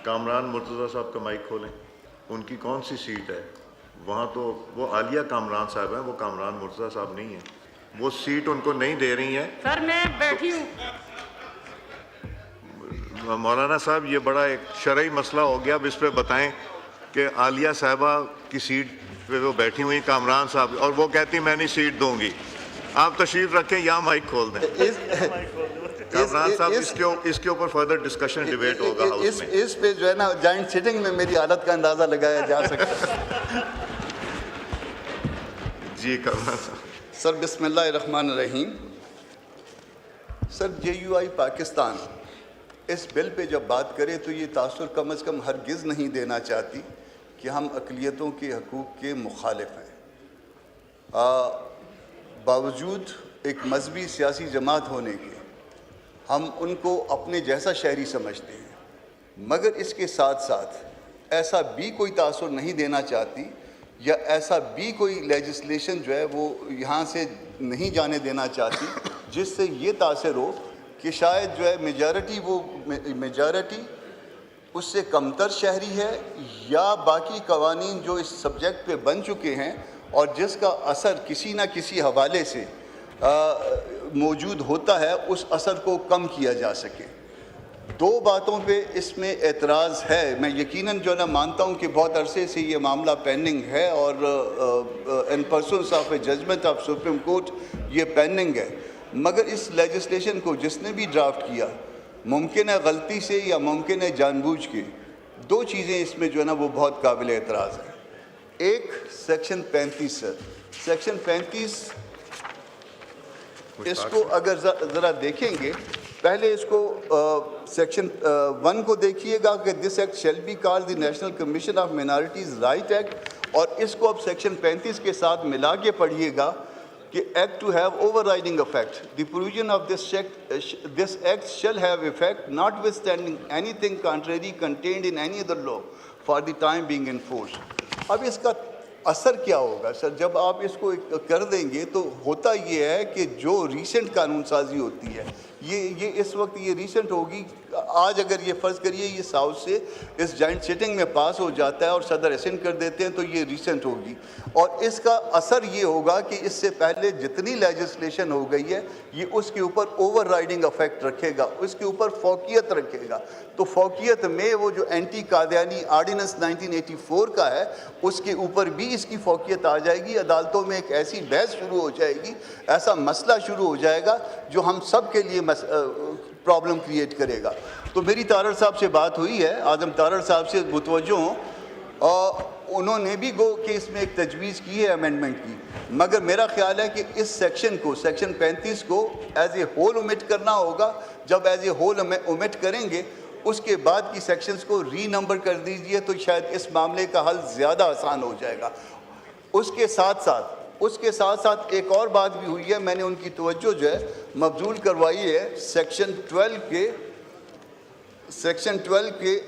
کامران مرتضیٰ صاحب کا مائک کھولیں. ان کی کون سی سیٹ ہے وہاں؟ تو وہ عالیہ کامران صاحب ہیں, وہ کامران مرتضیٰ صاحب نہیں ہیں. وہ سیٹ ان کو نہیں دے رہی ہیں. سر میں بیٹھی ہوں. مولانا صاحب یہ بڑا ایک شرعی مسئلہ ہو گیا. اب اس پہ بتائیں کہ عالیہ صاحبہ کی سیٹ پہ وہ بیٹھی ہوئی کامران صاحب, اور وہ کہتی میں نہیں سیٹ دوں گی. آپ تشریف رکھیں, یہاں مائک کھول دیں. کامران صاحب اس کے اوپر فردر ڈسکشن ڈیبیٹ ہوگا ہاؤس میں. اس پہ جو ہے نا جوائنٹ سیٹنگ میں میری حالت کا اندازہ لگایا جا سکتا ہے. جی کامران صاحب. سر بسم اللہ الرحمن الرحیم. سر JUI پاکستان اس بل پہ جب بات کرے تو یہ تاثر کم از کم ہرگز نہیں دینا چاہتی کہ ہم اقلیتوں کے حقوق کے مخالف ہیں. باوجود ایک مذہبی سیاسی جماعت ہونے کے ہم ان کو اپنے جیسا شہری سمجھتے ہیں, مگر اس کے ساتھ ساتھ ایسا بھی کوئی تاثر نہیں دینا چاہتی یا ایسا بھی کوئی لیجسلیشن جو ہے وہ یہاں سے نہیں جانے دینا چاہتی جس سے یہ تاثر ہو کہ شاید جو ہے میجارٹی اس سے کمتر شہری ہے, یا باقی قوانین جو اس سبجیکٹ پہ بن چکے ہیں اور جس کا اثر کسی نہ کسی حوالے سے موجود ہوتا ہے, اس اثر کو کم کیا جا سکے. دو باتوں پہ اس میں اعتراض ہے. میں یقیناً جو ہے نا مانتا ہوں کہ بہت عرصے سے یہ معاملہ پینڈنگ ہے اور in pursuance of a judgement of Supreme Court یہ پینڈنگ ہے, مگر اس لیجسلیشن کو جس نے بھی ڈرافٹ کیا ممکن ہے غلطی سے یا ممکن ہے جان بوجھ کے, دو چیزیں اس میں جو ہے نا وہ بہت قابل اعتراض ہیں. ایک سیکشن 35 سر, سیکشن 35 اس کو اگر ذرا دیکھیں گے, پہلے اس کو سیکشن 1 کو دیکھیے گا کہ this act shall be called the National Commission of Minorities Right Act, اور اس کو اب سیکشن 35 کے ساتھ ملا کے پڑھیے گا کہ act to have overriding effect. The provision of this act shall have effect notwithstanding anything contrary contained in any other law for the time being enforced. اب اس کا اثر کیا ہوگا سر؟ جب آپ اس کو کر دیں گے تو ہوتا یہ ہے کہ جو ریسنٹ قانون سازی ہوتی ہے یہ اس وقت یہ ریسنٹ ہوگی. آج اگر یہ فرض کریے یہ ساؤتھ سے اس جوائنٹ سیٹنگ میں پاس ہو جاتا ہے اور صدر اسینڈ کر دیتے ہیں تو یہ ریسنٹ ہوگی, اور اس کا اثر یہ ہوگا کہ اس سے پہلے جتنی لیجسلیشن ہو گئی ہے یہ اس کے اوپر اوور رائڈنگ افیکٹ رکھے گا, اس کے اوپر فوقیت رکھے گا. تو فوقیت میں وہ جو اینٹی قادیانی آرڈیننس 1984 کا ہے اس کے اوپر بھی اس کی فوقیت آ جائے گی. عدالتوں میں ایک ایسی بحث شروع ہو جائے گی, ایسا مسئلہ شروع ہو جائے گا جو ہم سب کے لیے پرابلم کریٹ کرے گا. تو میری تارڑ صاحب سے بات ہوئی ہے, اعظم تارڑ صاحب سے متوجہ ہوں, اور انہوں نے بھی گو کہ اس میں ایک تجویز کی ہے امینڈمنٹ کی, مگر میرا خیال ہے کہ اس سیکشن کو سیکشن 35 کو ایز اے ہول اومٹ کرنا ہوگا. جب ایز اے ہول اومٹ کریں گے اس کے بعد کی سیکشنز کو ری نمبر کر دیجئے تو شاید اس معاملے کا حل زیادہ آسان ہو جائے گا. اس کے ساتھ ساتھ ایک اور بات بھی ہوئی ہے, میں نے ان کی توجہ جو ہے مبذول کروائی ہے سیکشن 12 کے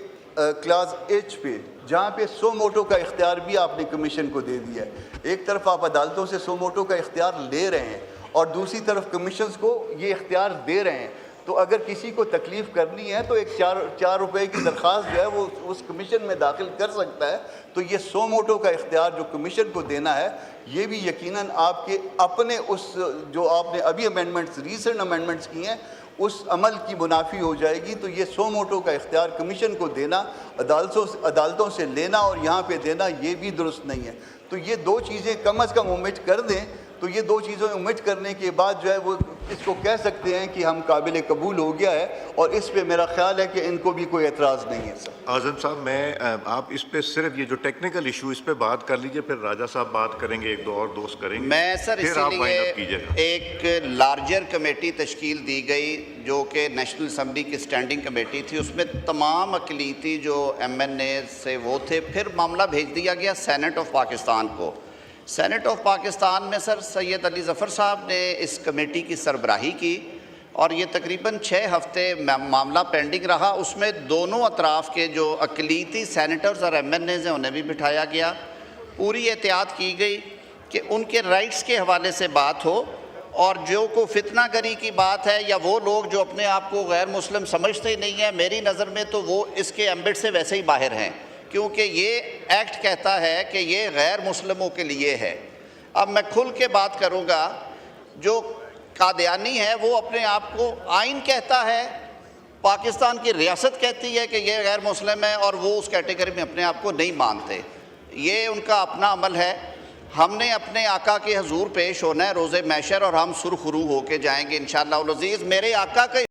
کلاس H پہ, جہاں پہ سو موٹو کا اختیار بھی آپ نے کمیشن کو دے دیا ہے. ایک طرف آپ عدالتوں سے سو موٹو کا اختیار لے رہے ہیں اور دوسری طرف کمیشنز کو یہ اختیار دے رہے ہیں. تو اگر کسی کو تکلیف کرنی ہے تو ایک 4 روپے کی درخواست جو ہے وہ اس کمیشن میں داخل کر سکتا ہے. تو یہ سو موٹو کا اختیار جو کمیشن کو دینا ہے یہ بھی یقیناً آپ کے اپنے اس جو آپ نے ابھی امینڈمنٹس ریسنٹ امینڈمنٹس کی ہیں اس عمل کی منافی ہو جائے گی. تو یہ سو موٹو کا اختیار کمیشن کو دینا, عدالتوں سے لینا اور یہاں پہ دینا, یہ بھی درست نہیں ہے. تو یہ دو چیزیں کم از کم اومٹ کر دیں تو یہ دو چیزیں اومٹ کرنے کے بعد جو ہے وہ اس کو کہہ سکتے ہیں کہ ہم قابل قبول ہو گیا ہے, اور اس پہ میرا خیال ہے کہ ان کو بھی کوئی اعتراض نہیں ہے. سر اعظم صاحب, میں آپ اس پہ صرف یہ جو ٹیکنیکل ایشو اس پہ بات کر لیجئے, پھر راجہ صاحب بات کریں گے, ایک دو اور دوست کریں گے, میں سر پھر آپ وائنڈ اپ کیجئے گا. ایک لارجر کمیٹی تشکیل دی گئی جو کہ نیشنل اسمبلی کی اسٹینڈنگ کمیٹی تھی, اس میں تمام اقلیتی جو MNA سے وہ تھے. پھر معاملہ بھیج دیا گیا سینٹ آف پاکستان کو. سینٹ آف پاکستان میں سر سید علی ظفر صاحب نے اس کمیٹی کی سربراہی کی اور یہ تقریباً 6 ہفتے معاملہ پینڈنگ رہا. اس میں دونوں اطراف کے جو اقلیتی سینیٹرز اور MNAs ہیں انہیں بھی بٹھایا گیا. پوری احتیاط کی گئی کہ ان کے رائٹس کے حوالے سے بات ہو اور جو کو فتنہ گری کی بات ہے یا وہ لوگ جو اپنے آپ کو غیر مسلم سمجھتے ہی نہیں ہیں، میری نظر میں تو وہ اس کے ایمبٹ سے ویسے ہی باہر ہیں، کیونکہ یہ ایکٹ کہتا ہے کہ یہ غیر مسلموں کے لیے ہے۔ اب میں کھل کے بات کروں گا، جو قادیانی ہے وہ اپنے آپ کو آئین کہتا ہے، پاکستان کی ریاست کہتی ہے کہ یہ غیر مسلم ہے، اور وہ اس کیٹیگری میں اپنے آپ کو نہیں مانتے۔ یہ ان کا اپنا عمل ہے۔ ہم نے اپنے آقا کے حضور پیش ہونا ہے روز محشر، اور ہم سرخرو ہو کے جائیں گے انشاءاللہ العزیز۔ میرے آقا کے